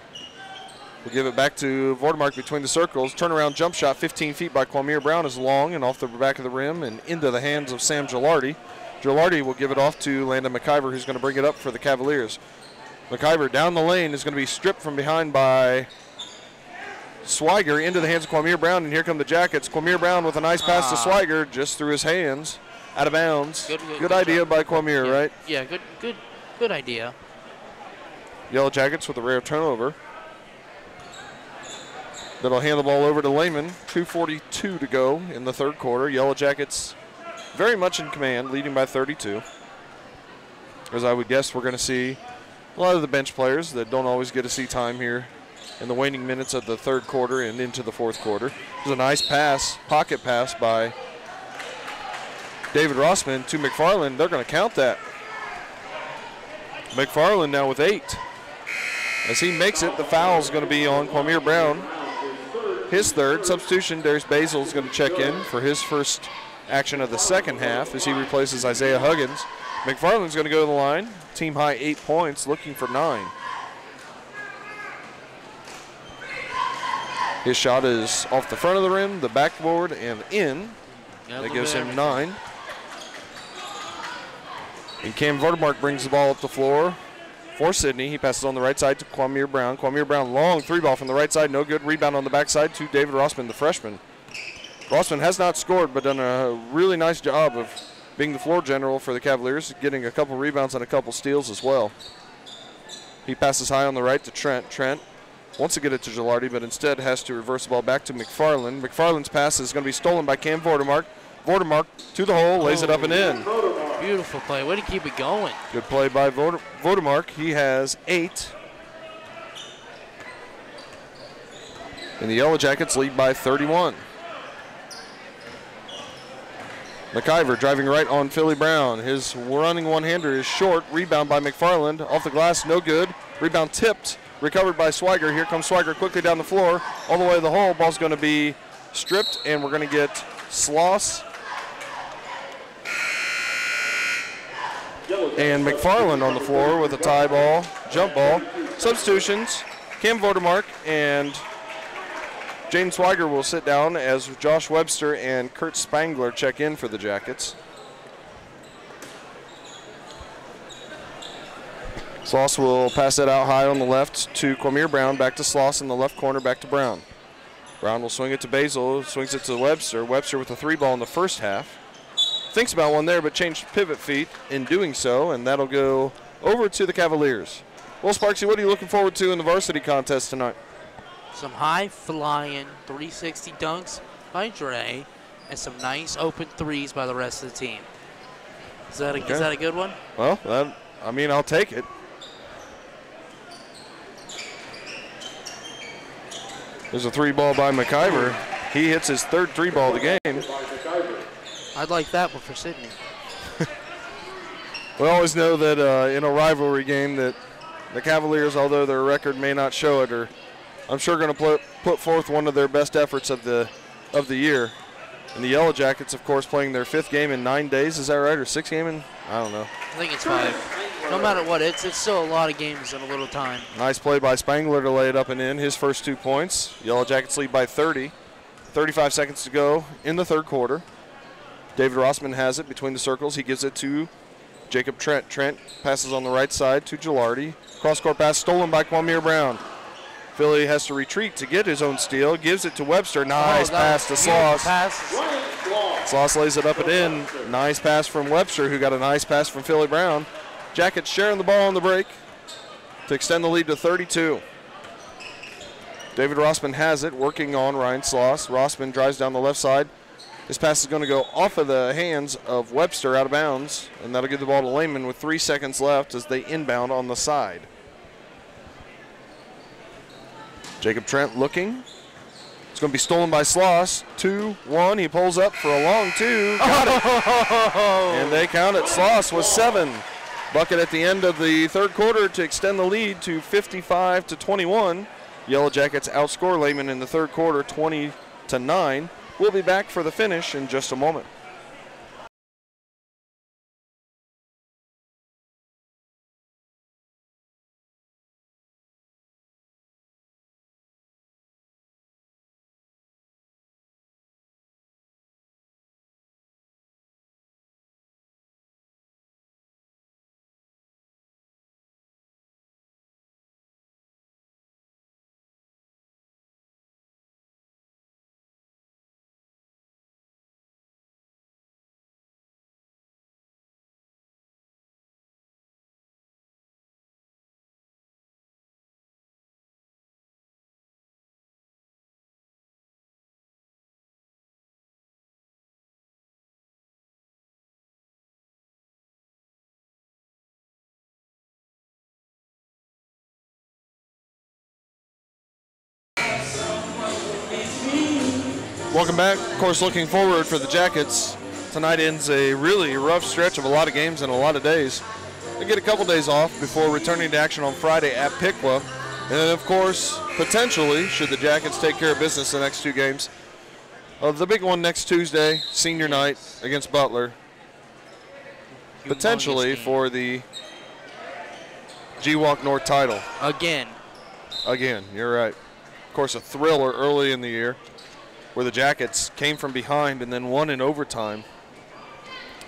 will give it back to Vordermark between the circles. Turnaround jump shot 15 feet by Kwamir Brown is long and off the back of the rim and into the hands of Sam Gilardi. Gilardi will give it off to Landon McIver, who's going to bring it up for the Cavaliers. McIver down the lane is going to be stripped from behind by Swiger into the hands of Kwamir Brown, and here come the Jackets. Kwamir Brown with a nice pass to Swiger just through his hands, out of bounds. Good idea by Kwamir, right? Yeah, good idea. Yellow Jackets with a rare turnover. That'll hand the ball over to Lehman. 2:42 to go in the third quarter. Yellow Jackets very much in command, leading by 32. As I would guess, we're going to see a lot of the bench players that don't always get to see time here in the waning minutes of the third quarter and into the fourth quarter. There's a nice pass, pocket pass by David Rossman to McFarland. They're going to count that. McFarland now with 8. As he makes it, the foul is going to be on Kwamir Brown. His third. Substitution, Darius Basil is going to check in for his first action of the second half as he replaces Isaiah Huggins. McFarland's going to go to the line. Team high 8 points, looking for 9. His shot is off the front of the rim, the backboard, and in. That gives him 9. And Cam Vordermark brings the ball up the floor for Sidney. He passes on the right side to Kwamir Brown. Kwamir Brown, long 3-ball from the right side, no good. Rebound on the backside to David Rossman, the freshman. Rossman has not scored, but done a really nice job of being the floor general for the Cavaliers, getting a couple rebounds and a couple steals as well. He passes high on the right to Trent. Trent wants to get it to Gilardi, but instead has to reverse the ball back to McFarland. McFarland's pass is going to be stolen by Cam Vordermark. Vordermark to the hole, lays it up and in. Beautiful play. Way to keep it going. Good play by Vordermark. He has 8. And the Yellow Jackets lead by 31. McIver driving right on Philly Brown. His running one-hander is short. Rebound by McFarland. Off the glass, no good. Rebound tipped. Recovered by Swiger. Here comes Swiger quickly down the floor. All the way to the hole. Ball's going to be stripped, and we're going to get Sloss and McFarland on the floor with a tie ball, jump ball. Substitutions, Cam Vordermark and Jaden Swiger will sit down as Josh Webster and Kurt Spangler check in for the Jackets. Sloss will pass it out high on the left to Quamir Brown, back to Sloss in the left corner, back to Brown. Brown will swing it to Basil, swings it to Webster. Webster with a 3-ball in the first half. Thinks about one there, but changed pivot feet in doing so, and that'll go over to the Cavaliers. Well, Sparksy, what are you looking forward to in the varsity contest tonight? Some high-flying 360 dunks by Dre and some nice open threes by the rest of the team. Is that a good one? Well, I'll take it. There's a 3-ball by McIver. He hits his third 3-ball of the game. I'd like that one for Sidney. We always know that in a rivalry game that the Cavaliers, although their record may not show it, are I'm sure going to put forth one of their best efforts of the year. And the Yellow Jackets, of course, playing their 5th game in 9 days. Is that right? Or 6th game in? I don't know. I think it's 5. No matter what, it's still a lot of games in a little time. Nice play by Spangler to lay it up and in. His first 2 points. Yellow Jackets lead by 30. 35 seconds to go in the third quarter. David Rossman has it between the circles. He gives it to Jacob Trent. Trent passes on the right side to Gilardi. Cross-court pass stolen by Quamir Brown. Philly has to retreat to get his own steal. Gives it to Webster. Nice pass to Sloss. Sloss lays it up and in. Nice pass from Webster, who got a nice pass from Philly Brown. Jackets sharing the ball on the break to extend the lead to 32. David Rossman has it, working on Ryan Sloss. Rossman drives down the left side. This pass is going to go off of the hands of Webster out of bounds, and that'll give the ball to Lehman with 3 seconds left as they inbound on the side. Jacob Trent looking. It's going to be stolen by Sloss. 2-1. He pulls up for a long 2. Got it. And they count it. Sloss was 7. Bucket at the end of the third quarter to extend the lead to 55-21. Yellow Jackets outscore Lehman in the third quarter 20-9. We'll be back for the finish in just a moment. Welcome back. Of course, looking forward for the Jackets. Tonight ends a really rough stretch of a lot of games and a lot of days. They get a couple days off before returning to action on Friday at Piqua. And then, of course, potentially, should the Jackets take care of business the next 2 games, the big one next Tuesday, senior night against Butler. Potentially for the GWalk North title. Again, you're right. Of course, a thriller early in the year where the Jackets came from behind and then won in overtime.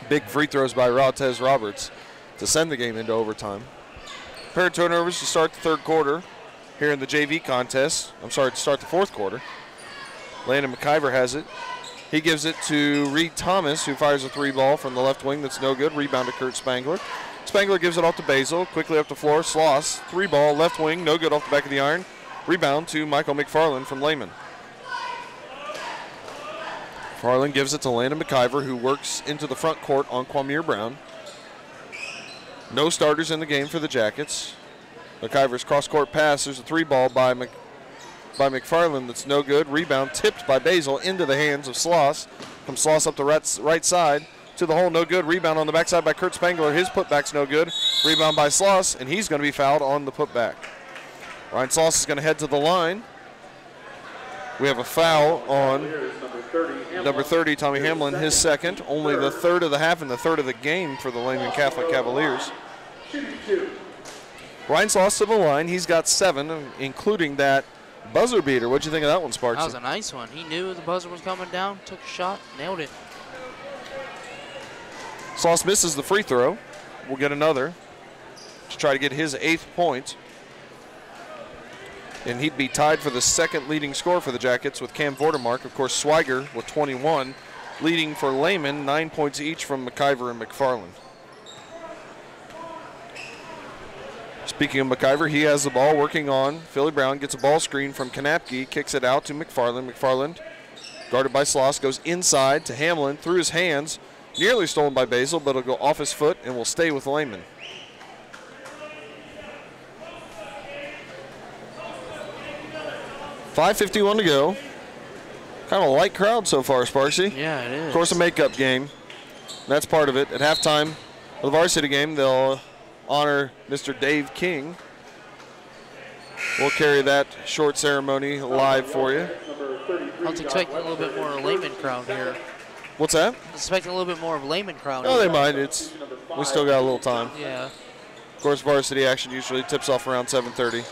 Big free throws by Rautez Roberts to send the game into overtime. Pair of turnovers to start the third quarter here in the JV contest. To start the fourth quarter. Landon McIver has it. He gives it to Reed Thomas, who fires a three ball from the left wing that's no good. Rebound to Kurt Spangler. Spangler gives it off to Basil, quickly up the floor. Sloss, three ball, left wing, no good off the back of the iron. Rebound to Michael McFarland from Lehman. McFarland gives it to Landon McIver, who works into the front court on Kwame Brown. No starters in the game for the Jackets. McIver's cross-court pass. There's a three ball by McFarland that's no good. Rebound tipped by Basil into the hands of Sloss. Comes Sloss up the right side to the hole, no good. Rebound on the backside by Kurt Spangler. His putback's no good. Rebound by Sloss, and he's going to be fouled on the putback. Ryan Sloss is going to head to the line. We have a foul on number 30, Tommy Hamlin, his second. Only the third of the half and the third of the game for the Lehman Catholic Cavaliers. Ryan Sloss to the line. He's got 7, including that buzzer beater. What'd you think of that one, Sparks? That was a nice one. He knew the buzzer was coming down, took a shot, nailed it. Sloss misses the free throw. We'll get another to try to get his 8th point. And he'd be tied for the second leading scorer for the Jackets with Cam Vordermark. Of course, Swiger with 21, leading for Lehman, 9 points each from McIver and McFarland. Speaking of McIver, he has the ball working on Philly Brown, gets a ball screen from Kanapke, kicks it out to McFarland. McFarland, guarded by Sloss, goes inside to Hamlin through his hands. Nearly stolen by Basil, but it'll go off his foot and will stay with Lehman. .551 to go. Kind of a light crowd so far, Sparksy. Yeah, it is. Of course, a makeup game. That's part of it. At halftime of the varsity game, they'll honor Mr. Dave King. We'll carry that short ceremony live for you. I was expecting a little bit more of a Lehman crowd here. What's that? I was expecting a little bit more of a Lehman crowd. Oh, here. they might. We still got a little time. Yeah. Of course, varsity action usually tips off around 7:30.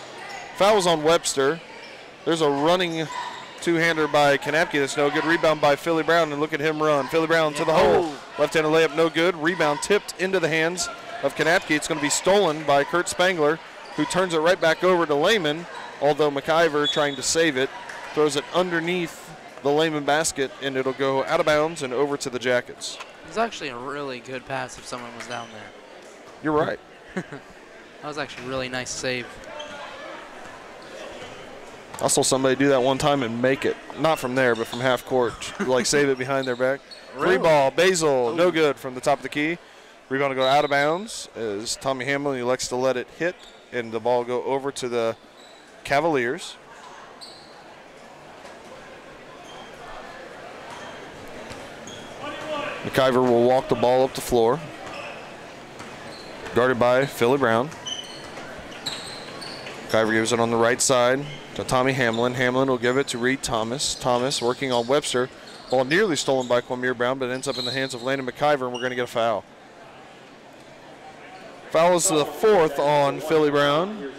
Fouls on Webster. There's a running two-hander by Kanapke that's no good. Rebound by Philly Brown, and look at him run. Philly Brown to the hole. Left-handed layup, no good. Rebound tipped into the hands of Kanapke. It's going to be stolen by Kurt Spangler, who turns it right back over to Lehman, although McIver, trying to save it, throws it underneath the Lehman basket, and it'll go out of bounds and over to the Jackets. It was actually a really good pass if someone was down there. You're right. That was actually a really nice save. I saw somebody do that one time and make it. Not from there, but from half court. Like save it behind their back. Really? Free ball, Basil, no good from the top of the key. Rebound to go out of bounds as Tommy Hamlin elects to let it hit, and the ball go over to the Cavaliers. McIver will walk the ball up the floor. Guarded by Philly Brown. McIver gives it on the right side to Tommy Hamlin. Hamlin will give it to Reed Thomas. Thomas working on Webster. Ball nearly stolen by Kwame Brown, but ends up in the hands of Landon McIver, and we're going to get a foul. Foul is the 4th on Philly Brown.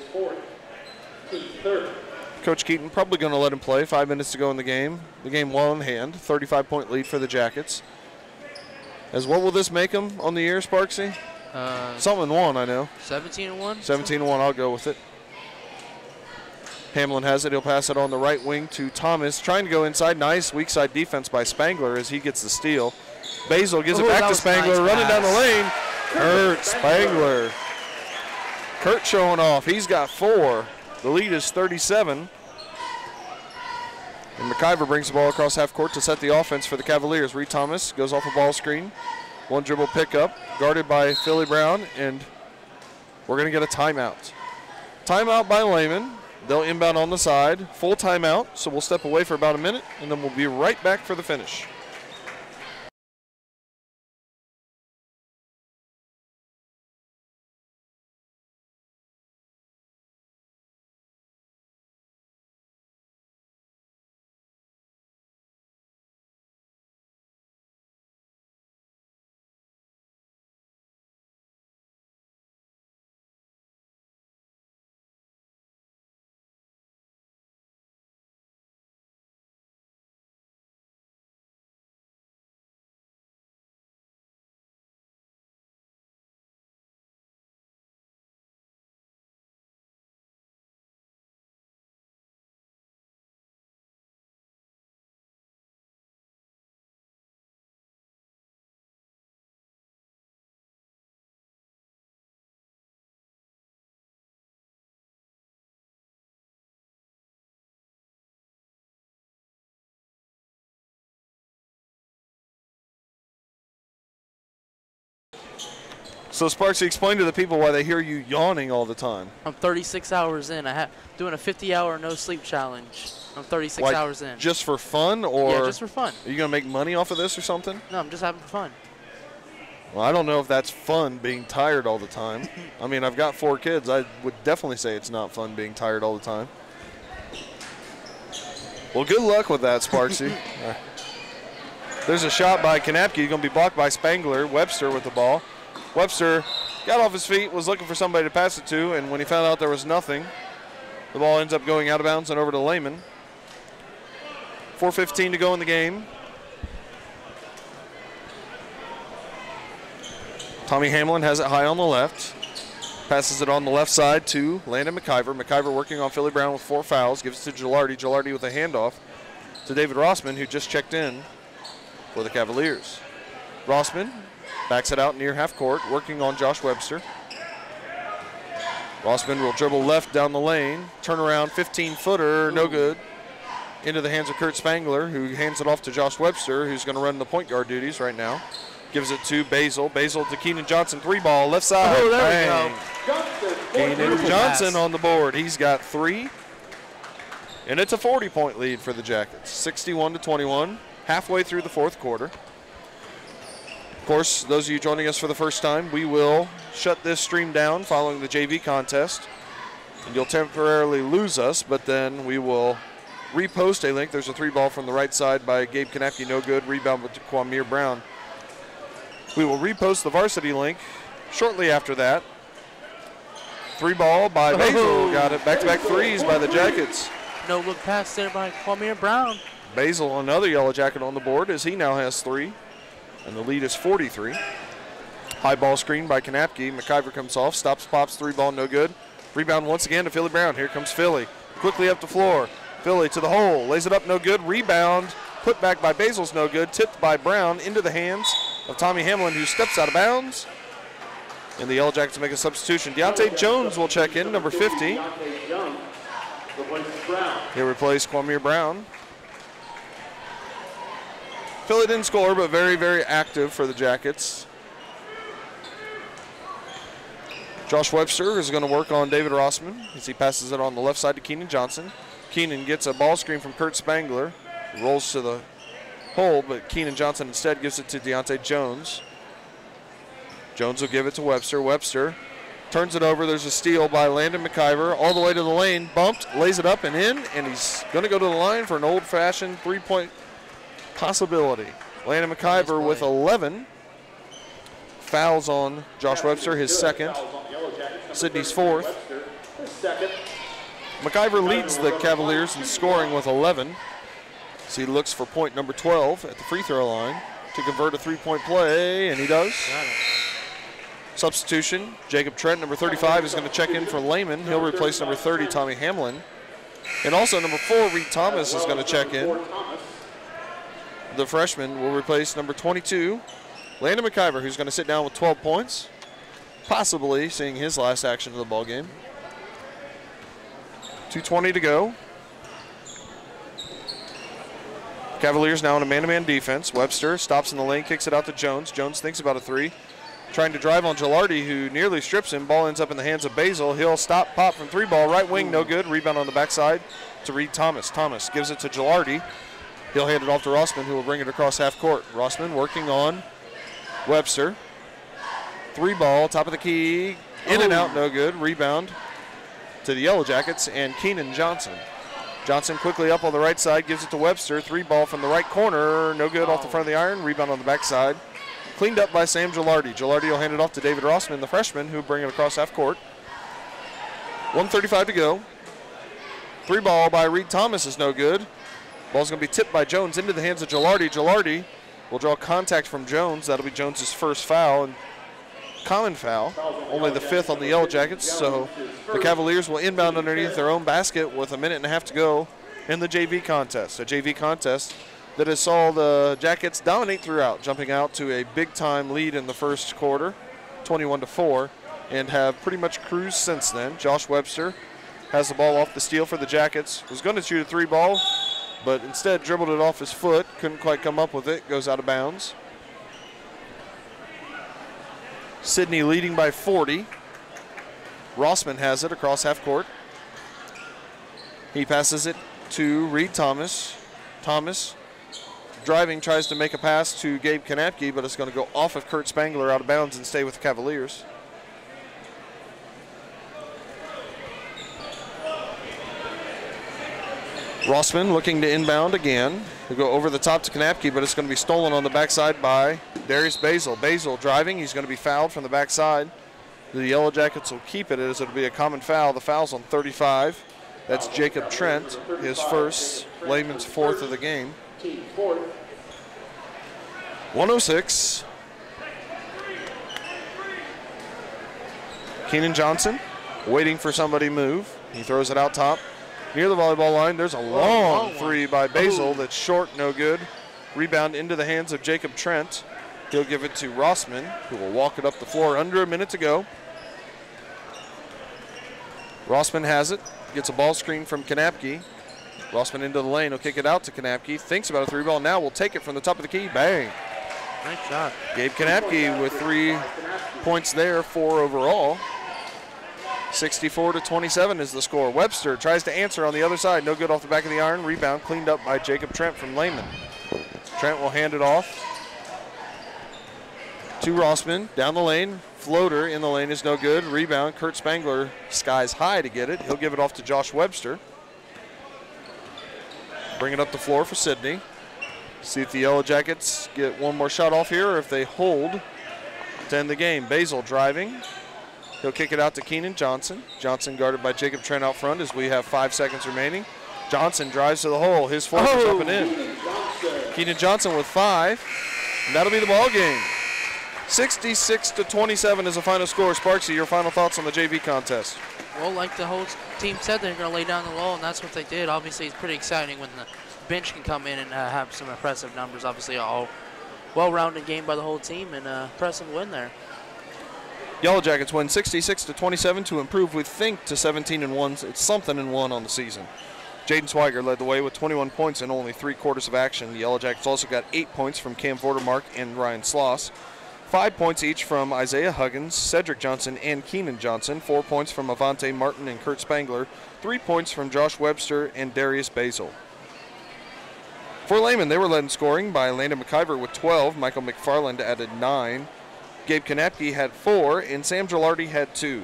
Coach Keaton probably going to let him play. 5 minutes to go in the game. The game well in hand. 35-point lead for the Jackets. As what will this make them on the year, Sparksy? Something in 1, I know. 17-1? 17-1, I'll go with it. Hamlin has it. He'll pass it on the right wing to Thomas. Trying to go inside. Nice weak side defense by Spangler as he gets the steal. Basil gives it back to Spangler. Nice running down the lane. Kurt Spangler. Kurt showing off. He's got 4. The lead is 37. And McIver brings the ball across half court to set the offense for the Cavaliers. Reed Thomas goes off a ball screen. One dribble pickup. Guarded by Philly Brown. And we're going to get a timeout. Timeout by Lehman. They'll inbound on the side. Full timeout, so we'll step away for about a minute, and then we'll be right back for the finish. So, Sparksy, explain to the people why they hear you yawning all the time. I'm 36 hours in. Doing a 50-hour no-sleep challenge. I'm 36 hours in. Just for fun, or? Yeah, just for fun. Are you going to make money off of this or something? No, I'm just having fun. Well, I don't know if that's fun, being tired all the time. I mean, I've got 4 kids. I would definitely say it's not fun being tired all the time. Well, good luck with that, Sparksy. There's a shot by Kanapke. Going to be blocked by Spangler. Webster with the ball. Webster got off his feet, was looking for somebody to pass it to, and when he found out there was nothing, the ball ends up going out of bounds and over to Lehman. 4:15 to go in the game. Tommy Hamlin has it high on the left. Passes it on the left side to Landon McIver. McIver working on Philly Brown with 4 fouls. Gives it to Gilardi. Gilardi with a handoff to David Rossman, who just checked in for the Cavaliers. Rossman backs it out near half court, working on Josh Webster. Rossman will dribble left down the lane. Turnaround 15-footer, no good. Into the hands of Kurt Spangler, who hands it off to Josh Webster, who's going to run the point guard duties right now. Gives it to Basil. Basil to Keenan Johnson. 3-ball, left side. Oh, there we go. Keenan Johnson on the board. He's got 3. And it's a 40-point lead for the Jackets. 61-21, halfway through the 4th quarter. Of course, those of you joining us for the first time, we will shut this stream down following the JV contest. And you'll temporarily lose us, but then we will repost a link. There's a 3-ball from the right side by Gabe Kanapke, no good. Rebound with Kwamir Brown. We will repost the varsity link shortly after that. 3-ball by Basil. Got it. Back-to-back threes by the Jackets. No look pass there by Kwamir Brown. Basil, another Yellow Jacket on the board, as he now has 3. And the lead is 43. High ball screen by Kanapke. McIver comes off. Stops, pops, 3-ball, no good. Rebound once again to Philly Brown. Here comes Philly. Quickly up the floor. Philly to the hole. Lays it up, no good. Rebound. Put back by Basil's no good. Tipped by Brown into the hands of Tommy Hamlin, who steps out of bounds. And the Yellow Jackets make a substitution. Deontay Jones will check in, number 50. He'll replace Kwamir Brown. Philly didn't score, but very, very active for the Jackets. Josh Webster is going to work on David Rossman as he passes it on the left side to Keenan Johnson. Keenan gets a ball screen from Kurt Spangler. Rolls to the hole, but Keenan Johnson instead gives it to Deontay Jones. Jones will give it to Webster. Webster turns it over. There's a steal by Landon McIver all the way to the lane. Bumped, lays it up and in, and he's going to go to the line for an old-fashioned 3-point possibility. Landon McIver with 11. Fouls on Josh Webster, his 2nd. Sidney's 4th. McIver leads the Cavaliers in scoring with 11. So he looks for point number 12 at the free throw line to convert a 3-point play, and he does. Substitution, Jacob Trent, number 35, is going to check in for Lehman. He'll replace number 30, Tommy Hamlin. And also number 4, Reed Thomas, is going to check in. The freshman will replace number 22, Landon McIver, who's going to sit down with 12 points, possibly seeing his last action of the ball game. 2:20 to go. Cavaliers now in a man-to-man defense. Webster stops in the lane, kicks it out to Jones. Jones thinks about a 3. Trying to drive on Gilardi, who nearly strips him. Ball ends up in the hands of Basil. He'll stop, pop from 3-ball. Right wing, no good. Rebound on the backside to Reed Thomas. Thomas gives it to Gilardi. He'll hand it off to Rossman, who will bring it across half court. Rossman working on Webster. 3-ball, top of the key. In and out, no good. Rebound to the Yellow Jackets and Keenan Johnson. Johnson quickly up on the right side, gives it to Webster. 3-ball from the right corner, no good off the front of the iron. Rebound on the backside. Cleaned up by Sam Gilardi. Gilardi will hand it off to David Rossman, the freshman, who will bring it across half court. 1:35 to go. 3-ball by Reed Thomas is no good. Ball's going to be tipped by Jones into the hands of Gilardi. Gilardi will draw contact from Jones. That'll be Jones's first foul, and common foul, only the 5th on the Yellow Jackets. So the Cavaliers will inbound underneath their own basket with 1.5 minutes to go in the JV contest. A JV contest that has saw the Jackets dominate throughout, jumping out to a big-time lead in the first quarter, 21-4, and have pretty much cruised since then. Josh Webster has the ball off the steal for the Jackets. Was going to shoot a 3-ball, but instead dribbled it off his foot. Couldn't quite come up with it. Goes out of bounds. Sidney leading by 40. Rossman has it across half court. He passes it to Reed Thomas. Thomas driving, tries to make a pass to Gabe Kanapke, but it's going to go off of Kurt Spangler out of bounds and stay with the Cavaliers. Rossman looking to inbound again. He'll go over the top to Kanapke, but it's going to be stolen on the backside by Darius Basil. Basil driving. He's going to be fouled from the backside. The Yellow Jackets will keep it as it'll be a common foul. The foul's on 35. That's Jacob Trent, his first, Lehman's fourth of the game. 106. Keenan Johnson waiting for somebody to move. He throws it out top. Near the volleyball line, there's a long three by Basil that's short, no good. Rebound into the hands of Jacob Trent. He'll give it to Rossman, who will walk it up the floor under a minute to go. Rossman has it, gets a ball screen from Kanapke. Rossman into the lane, he'll kick it out to Kanapke. Thinks about a three ball now, will take it from the top of the key, bang. Nice shot. Gabe Kanapke with 3 points there, 4 overall. 64-27 is the score. Webster tries to answer on the other side. No good off the back of the iron. Rebound cleaned up by Jacob Trent from Lehman. Trent will hand it off to Rossman. Down the lane. Floater in the lane is no good. Rebound. Kurt Spangler skies high to get it. He'll give it off to Josh Webster. Bring it up the floor for Sidney. See if the Yellow Jackets get one more shot off here or if they hold to end the game. Basil driving. He'll kick it out to Keenan Johnson. Johnson guarded by Jacob Trent out front as we have 5 seconds remaining. Johnson drives to the hole. His fourth is up and in. Keenan Johnson with 5. And that'll be the ball game. 66-27 is the final score. Sparksy, your final thoughts on the JV contest? Well, like the whole team said, they're going to lay down the law, and that's what they did. Obviously, it's pretty exciting when the bench can come in and have some impressive numbers. Obviously, all well-rounded game by the whole team and impressive win there. Yellow Jackets win 66-27 to improve, we think, to 17-1. It's something in 1 on the season. Jaden Swiger led the way with 21 points in only 3 quarters of action. The Yellow Jackets also got 8 points from Cam Vordermark and Ryan Sloss. 5 points each from Isaiah Huggins, Cedric Johnson, and Keenan Johnson. 4 points from Avante Martin and Kurt Spangler. 3 points from Josh Webster and Darius Basil. For Lehman, they were led in scoring by Landon McIver with 12. Michael McFarland added 9. Gabe Kanapke had 4, and Sam Gilardi had 2.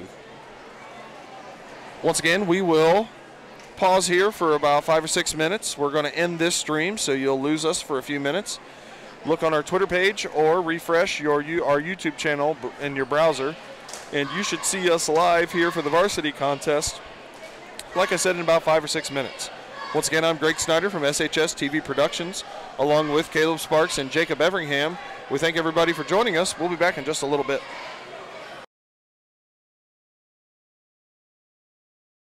Once again, we will pause here for about 5 or 6 minutes. We're going to end this stream, so you'll lose us for a few minutes. Look on our Twitter page or refresh our YouTube channel in your browser, and you should see us live here for the varsity contest, like I said, in about 5 or 6 minutes. Once again, I'm Greg Snyder from SHS TV Productions, along with Caleb Sparks and Jacob Everingham. We thank everybody for joining us. We'll be back in just a little bit.